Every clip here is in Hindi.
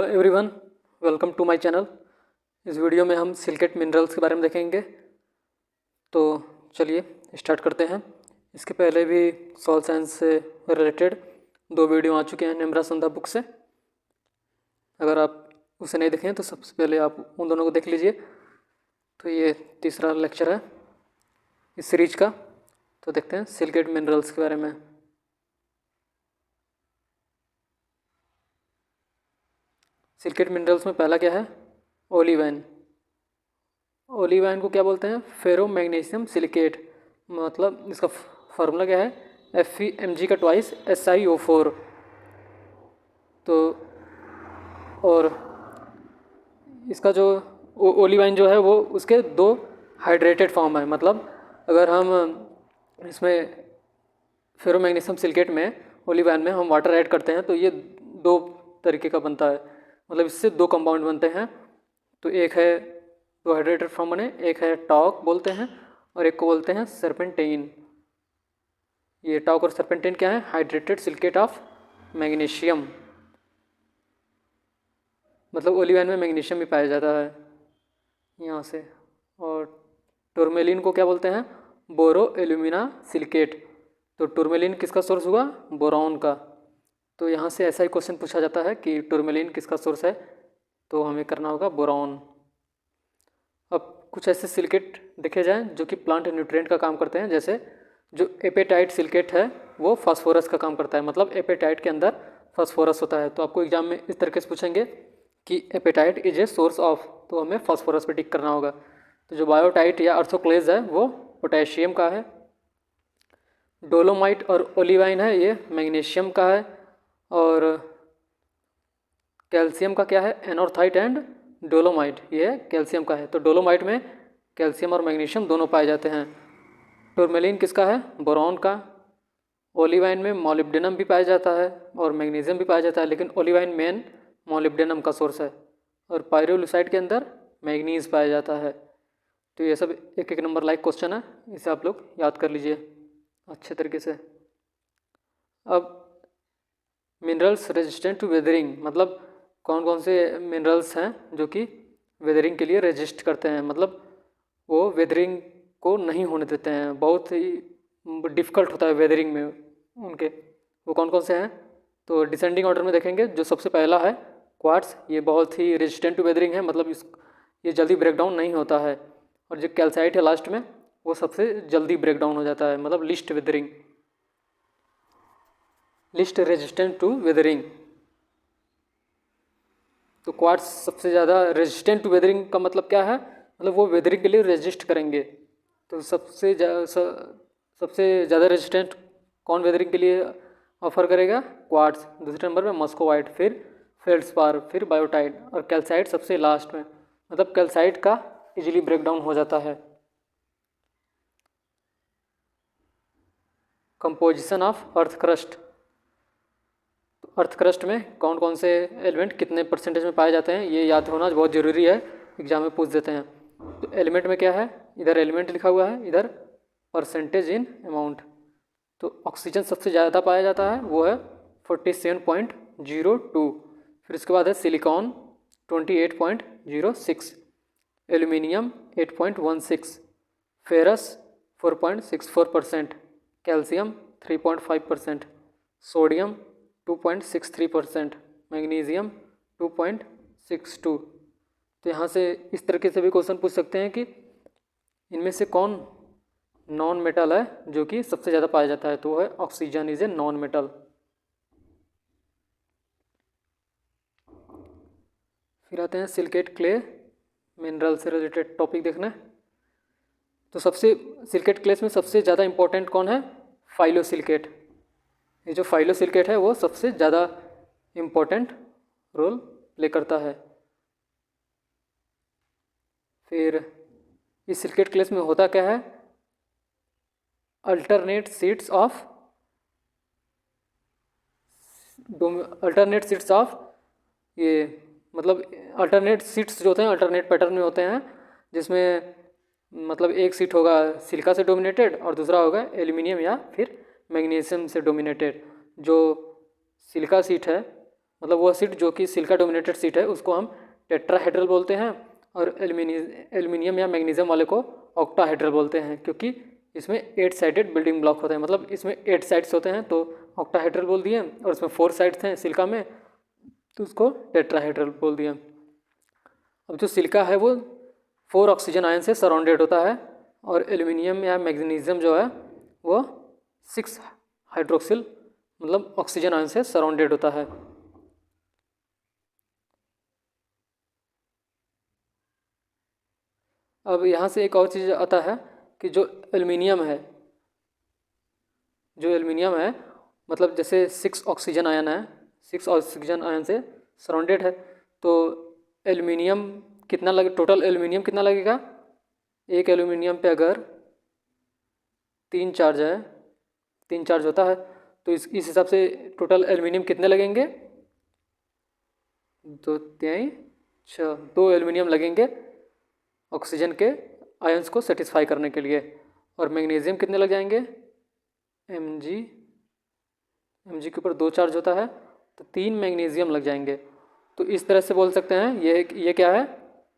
Everyone, welcome to my channel. इस वीडियो में हम सिलिकेट मिनरल्स के बारे में देखेंगे। तो चलिए स्टार्ट करते हैं। इसके पहले भी सॉइल साइंस से रिलेटेड 2 वीडियो आ चुके हैं निम्रा संध्या बुक से। अगर आप उसे नहीं देखें तो सबसे पहले आप उन दोनों को देख लीजिए। तो ये तीसरा लेक्चर है इस सीरीज का। तो देखते हैं सिलिकेट मिनरल्स के बारे में। सिलिकेट मिनरल्स में पहला क्या है? ओलिवाइन। ओलिवाइन को क्या बोलते हैं? फेरो मैग्नीशियम सिलिकेट। मतलब इसका फार्मूला क्या है? FeMg का ट्वाइस SiO4। तो और इसका जो ओलिवाइन जो है वो उसके 2 हाइड्रेटेड फॉर्म है। मतलब अगर हम इसमें फेरो मैग्नीशियम सिलिकेट में ओलिवाइन में हम वाटर ऐड करते हैं तो ये 2 तरीके का बनता है। मतलब इससे 2 कंपाउंड बनते हैं। तो एक है 2 हाइड्रेटेड फॉर्म बने, एक है टॉक बोलते हैं और एक को बोलते हैं सर्पेंटेन। ये टॉक और सर्पेंटेन क्या है? Hydrated silicate of magnesium. मतलब ओलिवाइन में मैग्नीशियम भी पाया जाता है यहाँ से। और टूरमेलिन को क्या बोलते हैं? बोरो एल्यूमिना सिलिकेट। तो टूरमेलिन किसका सोर्स हुआ? बोरॉन का। तो यहाँ से ऐसा ही क्वेश्चन पूछा जाता है कि टूरमेलिन किसका सोर्स है, तो हमें करना होगा बोरॉन। अब कुछ ऐसे सिलिकेट देखे जाएं जो कि प्लांट न्यूट्रिएंट का काम करते हैं। जैसे जो एपेटाइट सिलिकेट है वो फास्फोरस का काम करता है। मतलब एपेटाइट के अंदर फास्फोरस होता है। तो आपको एग्जाम में इस तरीके से पूछेंगे कि apatite is a source of, तो हमें फास्फोरस पे टिक करना होगा। तो जो बायोटाइट या अर्थोक्लेज है वो पोटेशियम का है। डोलोमाइट और ओलिवाइन है ये मैग्नीशियम का है। और कैल्शियम का क्या है? एनोर्थाइट एंड डोलोमाइट, ये कैल्शियम का है। तो डोलोमाइट में कैल्शियम और मैग्नीशियम दोनों पाए जाते हैं। टूरमेलिन किसका है? बोरॉन का। ओलिवाइन में मॉलिब्डेनम भी पाया जाता है और मैग्नीशियम भी पाया जाता है, लेकिन ओलिवाइन मेन मॉलिब्डेनम का सोर्स है। और पायरोलुसाइड के अंदर मैग्नीज पाया जाता है। तो ये सब एक एक नंबर लाइक क्वेश्चन है, इसे आप लोग याद कर लीजिए अच्छे तरीके से। अब मिनरल्स रेजिस्टेंट टू वेदरिंग, मतलब कौन कौन से मिनरल्स हैं जो कि वेदरिंग के लिए रेजिस्ट करते हैं। मतलब वो वेदरिंग को नहीं होने देते हैं, बहुत ही डिफ़िकल्ट होता है वेदरिंग में उनके। वो कौन कौन से हैं? तो डिसेंडिंग ऑर्डर में देखेंगे। जो सबसे पहला है क्वार्ट्स, ये बहुत ही रेजिस्टेंट टू वेदरिंग है। मतलब ये जल्दी ब्रेक डाउन नहीं होता है। और जो कैल्साइट है लास्ट में, वो सबसे जल्दी ब्रेक डाउन हो जाता है। मतलब least weathering, least resistant to weathering. तो क्वार्ट्स सबसे ज़्यादा रेजिस्टेंट टू वेदरिंग का मतलब क्या है? मतलब वो वेदरिंग के लिए रेजिस्ट करेंगे। तो सबसे ज़्यादा रेजिस्टेंट कौन वेदरिंग के लिए ऑफर करेगा? क्वार्ट्स। दूसरे नंबर पे मस्कोवाइट, फिर फेल्ड्स्पार, फिर बायोटाइट और कैल्साइट सबसे लास्ट में। मतलब कैल्साइट का इजीली ब्रेक डाउन हो जाता है। Composition of earth crust. Earth crust में कौन कौन से एलिमेंट कितने परसेंटेज में पाए जाते हैं, ये याद होना बहुत ज़रूरी है, एग्जाम में पूछ देते हैं। तो एलिमेंट में क्या है? इधर एलिमेंट लिखा हुआ है, इधर परसेंटेज इन अमाउंट। तो ऑक्सीजन सबसे ज़्यादा पाया जाता है, वो है 47.02। फिर इसके बाद है silicon 28.06, aluminium 8.16, ferrous 4.64%, calcium 3.5%, sodium 2.63%, magnesium 2.62। तो यहाँ से इस तरीके से भी क्वेश्चन पूछ सकते हैं कि इनमें से कौन नॉन मेटल है जो कि सबसे ज़्यादा पाया जाता है। तो वो है oxygen is a non metal. फिर आते हैं सिलिकेट क्ले मिनरल से रिलेटेड टॉपिक देखना। तो सबसे सिलिकेट क्लेस में सबसे ज़्यादा इंपॉर्टेंट कौन है? फाइलोसिलिकेट। ये जो फाइलोसिलिकेट है वो सबसे ज़्यादा इम्पोर्टेंट रोल प्ले करता है। फिर इस सिलिकेट क्लेस में होता क्या है? अल्टरनेट सीट्स ऑफ ये मतलब अल्टरनेट सीट्स जो होते हैं अल्टरनेट पैटर्न में होते हैं, जिसमें मतलब एक सीट होगा सिलिका से डोमिनेटेड और दूसरा होगा एल्यूमिनियम या फिर मैग्नीशियम से डोमिनेटेड। जो सिलिका सीट है मतलब वह सीट जो कि सिलिका डोमिनेटेड सीट है उसको हम टेट्राहेड्रल बोलते हैं, और एल्यूमिनियम या मैग्नीशियम वाले को ऑक्टाहेड्रल बोलते हैं, क्योंकि इसमें 8 साइडेड बिल्डिंग ब्लॉक होते हैं, मतलब इसमें 8 साइड्स होते हैं तो ऑक्टाहेड्रल बोल दिए, और इसमें 4 साइड्स हैं सिलिका में तो उसको टेट्राहेड्रल बोल दिया। अब जो सिलिका है वो 4 ऑक्सीजन आयन से सराउंडेड होता है, और एल्यूमिनियम या मैग्नीशियम जो है वो 6 हाइड्रोक्सिल मतलब ऑक्सीजन आयन से सराउंडेड होता है। अब यहाँ से एक और चीज़ आता है कि जो एल्यूमिनियम है मतलब जैसे 6 ऑक्सीजन आयन है, 6 ऑक्सीजन आयन से सराउंडेड है, तो एल्यूमिनियम कितना लगे, टोटल एल्यूमिनियम कितना लगेगा, एक एल्यूमिनियम पे अगर 3 चार्ज है, 3 चार्ज होता है तो इस हिसाब से टोटल एल्यूमिनियम कितने लगेंगे, 2 3 6 2 एल्यूमिनियम लगेंगे ऑक्सीजन के आयंस को सेटिस्फाई करने के लिए। और मैग्नीशियम कितने लग जाएंगे, Mg के ऊपर 2 चार्ज होता है तो 3 मैग्नीशियम लग जाएंगे। तो इस तरह से बोल सकते हैं ये क्या है,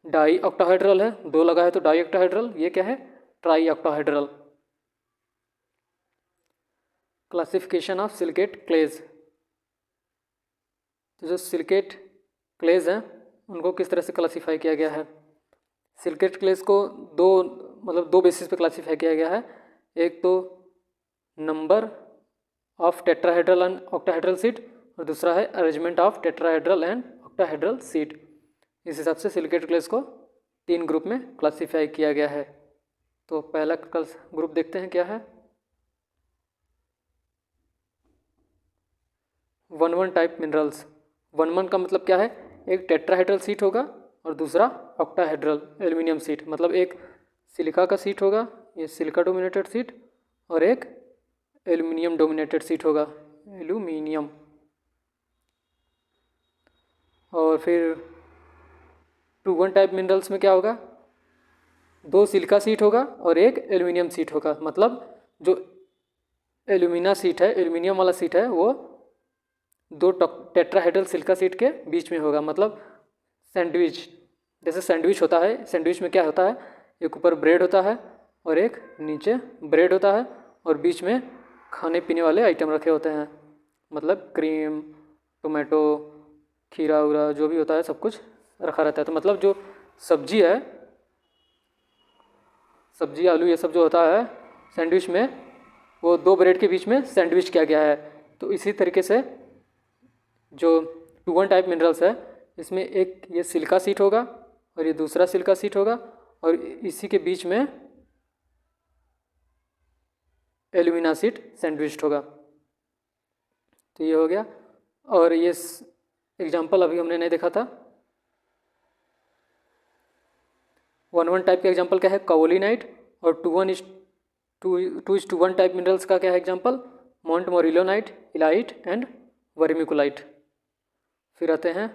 डाई ऑक्टाहेड्रल है, 2 लगा है तो डाई ऑक्टाहेड्रल, ये क्या है, tri octahedral. Classification of silicate clays, तो जो सिलिकेट क्लेज हैं उनको किस तरह से क्लासीफाई किया गया है। सिलिकेट क्लेज को दो बेसिस पे क्लासीफाई किया गया है। एक तो number of tetrahedral and octahedral seat, और दूसरा है arrangement of tetrahedral and octahedral seat. इस हिसाब से सिलिकेट क्लेज को 3 ग्रुप में क्लासीफाई किया गया है। तो पहला ग्रुप देखते हैं क्या है, 1-1 टाइप मिनरल्स। 1-1 का मतलब क्या है, एक टेट्राहेड्रल सीट होगा और दूसरा ऑक्टाहेड्रल एल्यूमिनियम सीट, मतलब एक सिलिका का सीट होगा, ये सिलिका डोमिनेटेड सीट, और एक एल्यूमिनियम डोमिनेटेड सीट होगा, एल्यूमिनियम। और फिर 2-1 टाइप मिनरल्स में क्या होगा, 2 सिलिका सीट होगा और एक एल्यूमिनियम सीट होगा, मतलब जो एल्यूमिनियम वाला सीट है वो 2 टेट्राहेड्रल सिलिका सीट के बीच में होगा, मतलब सैंडविच, जैसे सैंडविच होता है, सैंडविच में क्या होता है, एक ऊपर ब्रेड होता है और एक नीचे ब्रेड होता है, और बीच में खाने पीने वाले आइटम रखे होते हैं, मतलब क्रीम, टोमेटो, खीरा उरा जो भी होता है सब कुछ रखा रहता है। तो मतलब जो सब्जी है, सब्जी आलू ये सब जो होता है सैंडविच में, वो 2 ब्रेड के बीच में सैंडविच किया गया है। तो इसी तरीके से जो 2-1 टाइप मिनरल्स है, इसमें एक ये सिलिका सीट होगा और ये दूसरा सिलिका सीट होगा, और इसी के बीच में एल्यूमिना सीट सैंडविच्ड होगा। तो ये हो गया। और ये एग्जाम्पल अभी हमने नहीं देखा था। 1-1 टाइप का एग्जाम्पल क्या है, काओलिनाइट, और 2:1 टाइप मिनरल्स का क्या है example, montmorillonite, elite and vermiculite. फिर आते हैं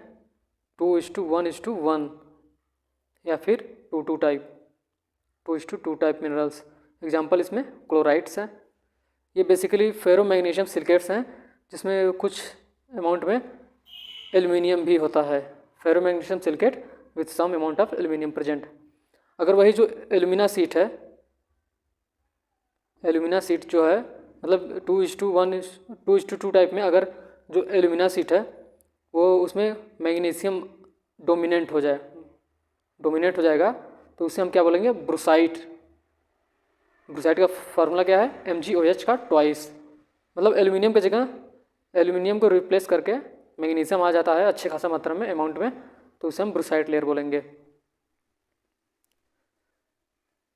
2:1:1 या फिर 2:2 टाइप, 2:2 टाइप मिनरल्स। एग्जाम्पल इसमें क्लोराइड्स हैं, ये बेसिकली फेरोमैग्नीशियम सिलिकेट्स हैं जिसमें कुछ अमाउंट में एल्यूमिनियम भी होता है। Ferromagnesium silicate with some amount of aluminium present. अगर वही जो एल्यूमिना सीट है, एल्यूमिना सीट जो है मतलब 2:2 टाइप में अगर जो एल्यूमिना सीट है वो उसमें मैग्नीशियम डोमिनेट हो जाएगा तो उसे हम क्या बोलेंगे, ब्रूसाइट। ब्रूसाइट का फार्मूला क्या है, MgOH का ट्वाइस, मतलब एल्यूमिनियम की जगह एल्यूमिनियम को रिप्लेस करके मैग्नीशियम आ जाता है अच्छे खासा मात्रा में अमाउंट में, तो उसे हम ब्रूसाइट लेयर बोलेंगे।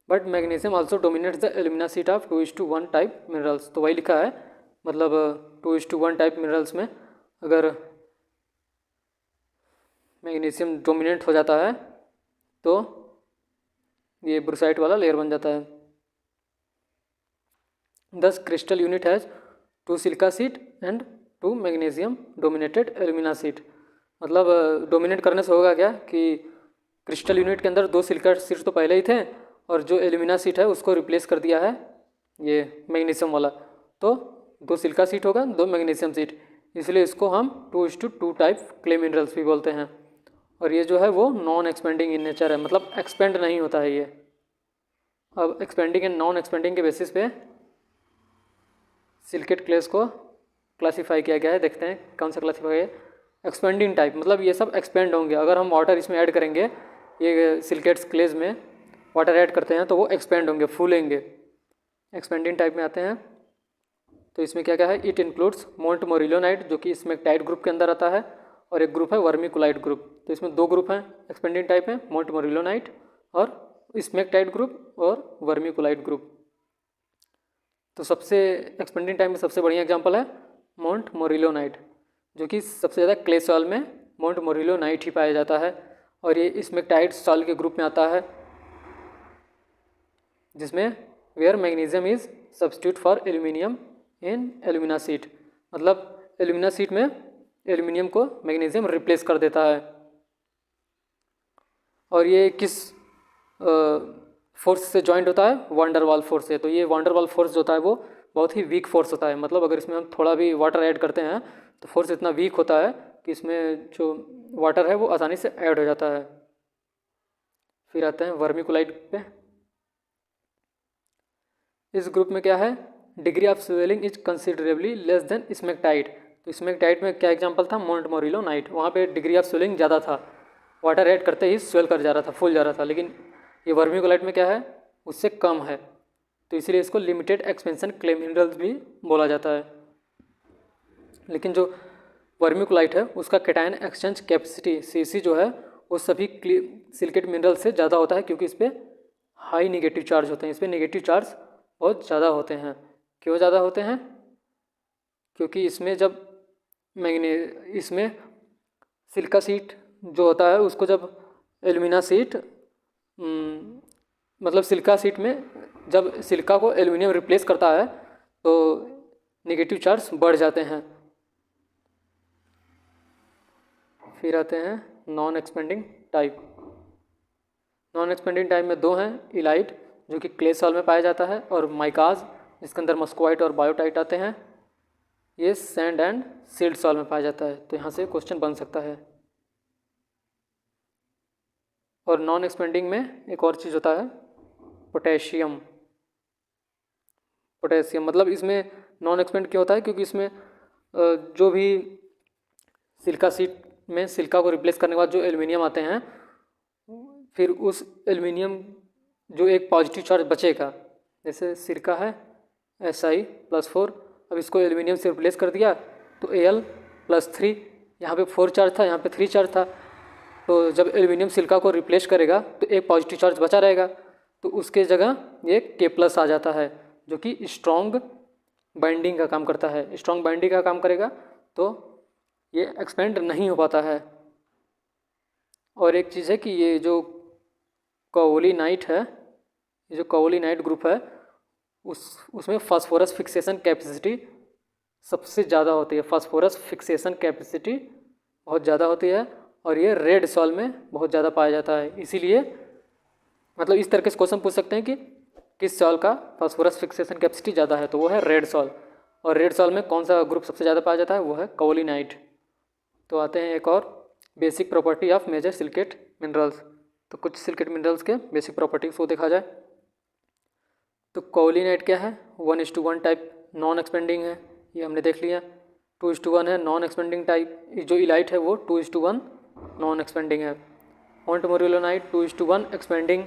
But magnesium also dominates the alumina seat of 2:1 type minerals. तो वही लिखा है, मतलब 2:1 टाइप मिनरल्स में अगर मैग्नीशियम डोमिनेट हो जाता है तो ये ब्रूसाइट वाला लेयर बन जाता है। 10 crystal unit has 2 silica seat and 2 magnesium dominated alumina sheet. मतलब डोमिनेट करने से होगा क्या कि क्रिस्टल यूनिट के अंदर 2 सिलिका सीट तो पहले ही थे और जो एल्यूमिना सीट है उसको रिप्लेस कर दिया है ये मैग्नीशियम वाला, तो 2 सिलिका सीट होगा, 2 मैग्नीशियम सीट। इसलिए इसको हम 2:2 टाइप क्ले मिनरल्स भी बोलते हैं। और ये जो है वो नॉन एक्सपेंडिंग इन नेचर है, मतलब एक्सपेंड नहीं होता है ये। अब एक्सपेंडिंग एंड नॉन एक्सपेंडिंग के बेसिस पे सिलिकेट क्लेस को क्लासीफाई किया गया है। देखते हैं कौन सा क्लासीफाई है। एक्सपेंडिंग टाइप मतलब ये सब एक्सपेंड होंगे, अगर हम वाटर इसमें ऐड करेंगे, ये सिलिकेट्स क्लेस में वाटर ऐड करते हैं तो वो एक्सपेंड होंगे, फूलेंगे। एक्सपेंडिंग टाइप में आते हैं तो इसमें क्या क्या है, इट इंक्लूड्स मोंटमोरिलोनाइट जो कि स्मेकटाइट ग्रुप के अंदर आता है, और एक ग्रुप है वर्मिकुलाइट ग्रुप। तो इसमें दो ग्रुप हैं एक्सपेंडिंग टाइप में, मोंटमोरिलोनाइट और स्मेकटाइट ग्रुप और वर्मिकुलाइट ग्रुप। तो सबसे एक्सपेंडिंग टाइप में सबसे बढ़िया एग्जांपल है मोंटमोरिलोनाइट, जो कि सबसे ज़्यादा क्ले सॉइल में मोंटमोरिलोनाइट ही पाया जाता है, और ये स्मेकटाइट सॉइल के ग्रुप में आता है, जिसमें where magnesium is substitute for aluminium in alumina sheet, मतलब एल्यूमिना सीट में एल्यूमिनियम को मैग्नीशियम रिप्लेस कर देता है। और ये किस फोर्स से जॉइंट होता है, वांडरवाल फोर्स से। तो ये वांडरवाल फोर्स जो होता है वो बहुत ही वीक फोर्स होता है, मतलब अगर इसमें हम थोड़ा भी वाटर ऐड करते हैं तो फोर्स इतना वीक होता है कि इसमें जो वाटर है वो आसानी से ऐड हो जाता है। फिर आते हैं वर्मिकुलाइट पे। इस ग्रुप में क्या है, degree of swelling is considerably less than smectite. तो स्मेकटाइट में क्या एग्जांपल था, मोंटमोरिलोनाइट, वहाँ पे डिग्री ऑफ स्वेलिंग ज़्यादा था, वाटर ऐड करते ही स्वेल कर जा रहा था, फूल जा रहा था। लेकिन ये वर्मिकुलाइट में क्या है, उससे कम है, तो इसीलिए इसको लिमिटेड एक्सपेंशन क्ले मिनरल्स भी बोला जाता है। लेकिन जो वर्मिकुलाइट है उसका कैटायन एक्सचेंज कैपेसिटी CC जो है वो सभी सिलिकेट मिनरल से ज़्यादा होता है, क्योंकि इस पर हाई निगेटिव चार्ज होते हैं, इस पर निगेटिव चार्ज बहुत ज़्यादा होते हैं। क्यों ज़्यादा होते हैं, क्योंकि इसमें जब इसमें सिलिका सीट जो होता है उसको जब एल्यूमिना सीट मतलब सिलिका सीट में जब सिलिका को एल्यूमिनियम रिप्लेस करता है तो निगेटिव चार्ज बढ़ जाते हैं। फिर आते हैं non expanding type. Non expanding type में दो हैं, इलाइट जो कि क्ले सॉइल में पाया जाता है, और माइकाज जिसके अंदर मस्कोवाइट और बायोटाइट आते हैं, ये सैंड एंड सिल्ट सॉइल में पाया जाता है। तो यहाँ से क्वेश्चन बन सकता है। और नॉन एक्सपेंडिंग में एक और चीज़ होता है पोटेशियम। पोटेशियम मतलब इसमें नॉन एक्सपेंड क्यों होता है, क्योंकि इसमें जो भी सिलिका सीट में सिलिका को रिप्लेस करने के बाद जो एल्युमिनियम आते हैं, फिर उस एल्युमिनियम जो एक पॉजिटिव चार्ज बचेगा, जैसे सिलिका है Si+4, अब इसको एल्युमिनियम से रिप्लेस कर दिया तो Al+3, यहाँ पे 4 चार्ज था, यहाँ पे 3 चार्ज था। तो जब एल्युमिनियम सिलिका को रिप्लेस करेगा तो एक पॉजिटिव चार्ज बचा रहेगा, तो उसके जगह ये K+ आ जाता है, जो कि स्ट्रॉन्ग बाइंडिंग का काम करता है। स्ट्रॉन्ग बाइंडिंग का काम करेगा तो ये एक्सपेंड नहीं हो पाता है। और एक चीज़ है कि ये जो काओलिनाइट है, ये जो काओलिनाइट ग्रुप है उसमें फास्फोरस फिक्सेशन कैपेसिटी सबसे ज़्यादा होती है। फास्फोरस फिक्सेशन कैपेसिटी बहुत ज़्यादा होती है, और ये रेड सॉइल में बहुत ज़्यादा पाया जाता है। इसीलिए मतलब इस तरह के क्वेश्चन पूछ सकते हैं कि किस सॉइल का फास्फोरस फिक्सेशन कैपेसिटी ज़्यादा है, तो वो है रेड सॉइल। और रेड सॉइल में कौन सा ग्रुप सबसे ज़्यादा पाया जाता है, वो है काओलिनाइट। तो आते हैं एक और basic property of major silicate minerals. तो कुछ सिलिकेट मिनरल्स के बेसिक प्रॉपर्टीज को देखा जाए तो काओलिनाइट क्या है, 1:1 टाइप नॉन एक्सपेंडिंग है, ये हमने देख लिया। 2:1 है नॉन एक्सपेंडिंग टाइप, जो इलाइट है वो 2:1 नॉन एक्सपेंडिंग है। Montmorillonite 2:1 expanding,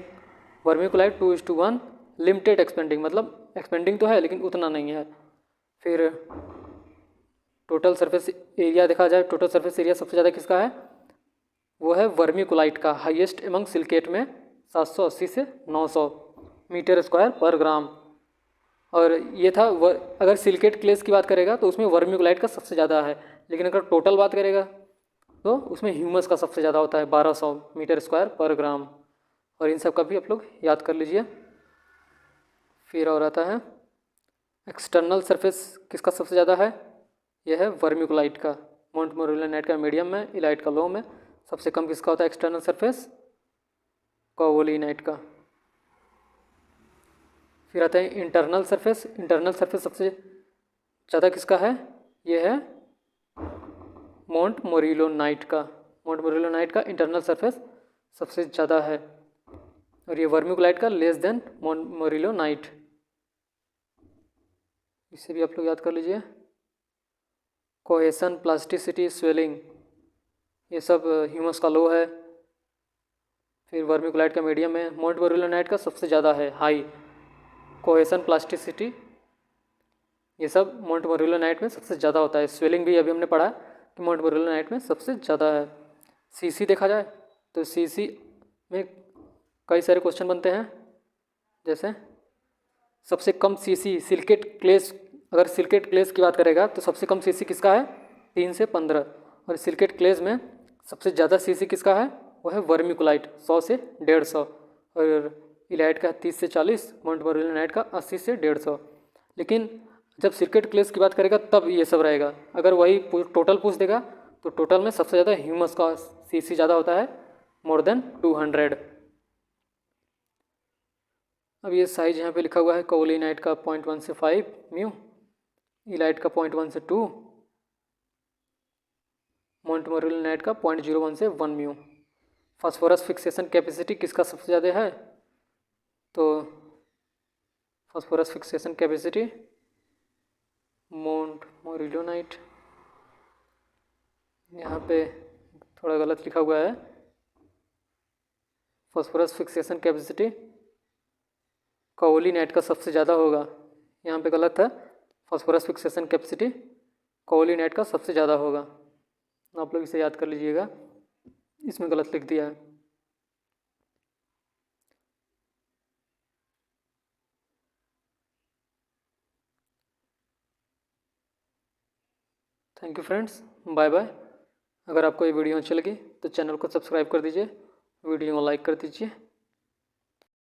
vermiculite 2:1 limited expanding, मतलब एक्सपेंडिंग तो है लेकिन उतना नहीं है। फिर टोटल सरफेस एरिया देखा जाए, टोटल सरफेस एरिया सबसे ज़्यादा किसका है, वो है वर्मिकुलाइट का, हाईएस्ट एमंग सिलिकेट में 780 से 900 मीटर स्क्वायर पर ग्राम। और ये था अगर सिलिकेट क्लेस की बात करेगा तो उसमें वर्मिकुलाइट का सबसे ज़्यादा है, लेकिन अगर टोटल बात करेगा तो उसमें ह्यूमस का सबसे ज़्यादा होता है 1200 मीटर स्क्वायर पर ग्राम। और इन सब का भी आप लोग याद कर लीजिए। फिर और आता है एक्सटर्नल सरफेस किसका सबसे ज़्यादा है, यह है वर्मिकुलाइट का। मोंटमोरिलोनाइट का मीडियम में, इलाइट का लो में, सबसे कम किसका होता है एक्सटर्नल सरफेस, काओलिनाइट का। फिर आता है इंटरनल सरफेस। इंटरनल सरफेस सबसे ज़्यादा किसका है, ये है मोंटमोरिलोनाइट का इंटरनल सरफेस सबसे ज़्यादा है, और ये वर्मिकुलाइट का लेस देन मोंटमोरिलोनाइट। इसे भी आप लोग याद कर लीजिए। कोहेसन, प्लास्टिसिटी, स्वेलिंग, ये सब ह्यूमस का लो है। फिर वर्मिकुलाइट का मीडियम है, मोंटमोरिलोनाइट का सबसे ज़्यादा है, हाई। कोहेसन, प्लास्टिसिटी, ये सब मोंटमोरिलोनाइट में सबसे ज़्यादा होता है। स्वेलिंग भी अभी हमने पढ़ा कि मोंटमोरिलोनाइट में सबसे ज़्यादा है। सीसी देखा जाए तो सीसी में कई सारे क्वेश्चन बनते हैं, जैसे सबसे कम सीसी सिलिकेट क्लेस, अगर सिलिकेट क्लेस की बात करेगा तो सबसे कम सीसी किसका है, 3 से 15, और सिलिकेट क्लेस में सबसे ज़्यादा सीसी किसका है, वो है वर्मिकुलाइट, 100 से 150, और इलाइट का 30 से 40, मोंटमोरिलोनाइट का 80 से 150। लेकिन जब सिलिकेट क्लेस की बात करेगा तब ये सब रहेगा। अगर वही टोटल पूछ देगा तो टोटल में सबसे ज़्यादा ह्यूमस का सीसी ज़्यादा होता है, मोर देन 200। अब ये साइज यहाँ पे लिखा हुआ है, कोलिनाइट का 0.1 से 5 म्यू, इलाइट का 0.1 से 2, मोंटमोरिलोनाइट का 0.01 से 1 म्यू। फास्फोरस फिक्सेशन कैपेसिटी किसका सबसे ज़्यादा है, तो फास्फोरस फिक्सेशन कैपेसिटी मोंटमोरिलोनाइट, यहाँ पे थोड़ा गलत लिखा हुआ है, फास्फोरस फिक्सेशन कैपेसिटी कोलिनाइट का सबसे ज़्यादा होगा, यहाँ पे गलत है, फास्फोरस फिक्सेशन कैपेसिटी कोलिनाइट का सबसे ज़्यादा होगा। आप लोग इसे याद कर लीजिएगा, इसमें गलत लिख दिया है। Thank you friends, bye bye. अगर आपको ये वीडियो अच्छी लगी तो चैनल को सब्सक्राइब कर दीजिए, वीडियो को लाइक कर दीजिए।